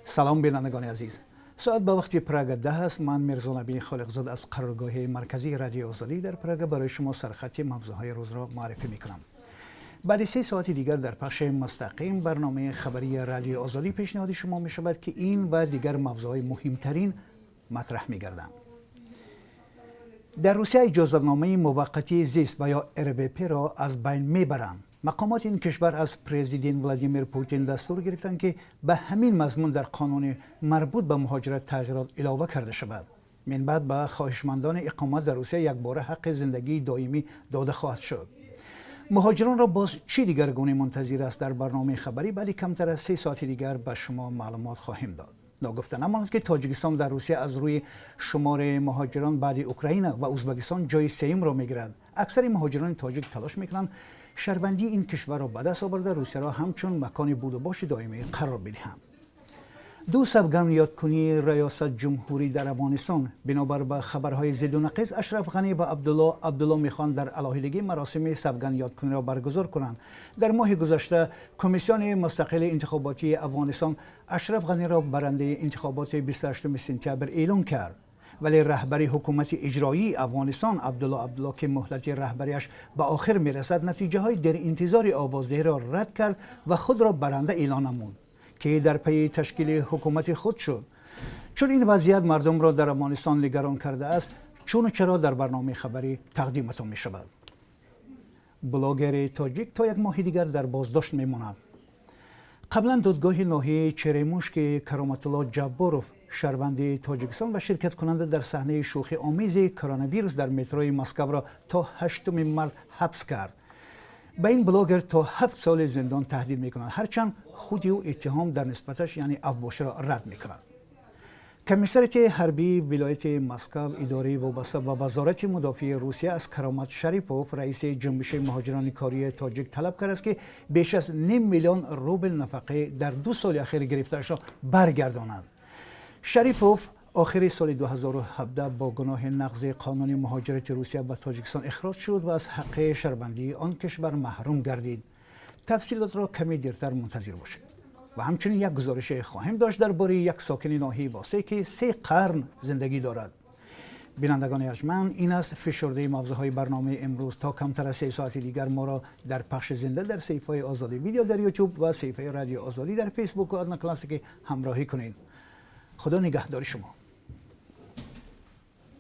سلام بینندگان عزیز. ساعت به وقتی پراگ 10 است. من میرزا نبی خالقزاد از قرارگاه مرکزی رادیو آزادی در پراگ برای شما سرخط موضوعهای روز را معرفی میکنم. بعد 3 ساعت دیگر در پخش مستقیم برنامه خبری رادیو آزادی پیشنهاد شما می شود که این و دیگر موضوعهای مهمترین مطرح می گردند. در روسیه اجازه‌نامه موقتی زیست و یا RVP را از بین میبرند. مقامات این کشور از پرزیدنت ولادیمیر پوتین دستور گرفتند که به همین مضمون در قانون مربوط به مهاجرت تغییرات علاوه کرده شود. من بعد به خواهشمندان اقامت در روسیه یک باره حق زندگی دائمی داده خواهد شد. مهاجران را باز چی دیگرگونه منتظر است در برنامه خبری بعد کمتر از 3 ساعت دیگر به شما معلومات خواهیم داد. ناگفته نماند که تاجیکستان در روسیه از روی شمار مهاجران بعد اوکراین و ازبکستان جای سوم را میگیرد. اکثر مهاجران تاجیک تلاش میکنند شهروندی این کشور را به دست آورده روسیه را همچون مکان بود و باش دائمی قرار بدهند. 2 سوگند یادکنی ریاست جمهوری در افغانستان. بنابر به خبرهای زد و نقیض اشرف غنی و عبدالله میخوان در علاهیدگی مراسم سوگند یادکنی را برگزار کنند. در ماه گذشته کمیسیون مستقل انتخاباتی افغانستان اشرف غنی را برنده انتخابات 28 سپتامبر اعلام کرد. ولی رهبر حکومت اجرایی افغانستان عبدالله که مهلت رهبریش به آخر میرسد نتیجه های در انتظار آوازدهی را رد کرد و خود را برنده اعلان نمود که در پی تشکیل حکومت خود شد. چون این وضعیت مردم را در افغانستان نگران کرده است، چون و چرا در برنامه خبری تقدیمتان می شود. بلاگر تاجیک تا یک ماه دیگر در بازداشت می ماند. قبلا دادگاه ناحیه چریموش که کرامت الله جباروف شهروند تاجیکستان و شرکت کننده در صحنه شوخی آمیز کرونا ویروس در متروی مسکو را تا 8 مارس حبس کرد. به این بلاگر تا 7 سال زندان تهدید میکنند، هرچند خود او اتهام در نسبتش یعنی افواش را رد میکند. کمیسریت حربی ولایت مسکو اداره وابسته به وزارت مدافع روسیه از کرامت شریپوف رئیس جنبش مهاجران کاری تاجیک طلب کرده است که بیش از 500,000 روبل نفقه در 2 سال اخیر گرفته‌اش را برگرداند. شریپوف آخر سال 2017 با گناه نقض قانون مهاجرت روسیه به تاجیکستان اخراج شد و از حق شهروندی آن کشور محروم گردید. تفصیلات را کمی دیرتر منتظر باشید. و همچنین یک گزارش خواهیم داشت درباره یک ساکن ناحیه واسه که 3 قرن زندگی دارد. بینندگان ارجمند، این است فشرده موضوعهای برنامه امروز. تا کمتر از 3 ساعت دیگر ما را در پخش زنده در صفحه آزادی ویدیو در یوتیوب و صفحه رادیو آزادی در فیسبوک و ادنا کلاسیک همراهی کنید. خدا نگهدار شما.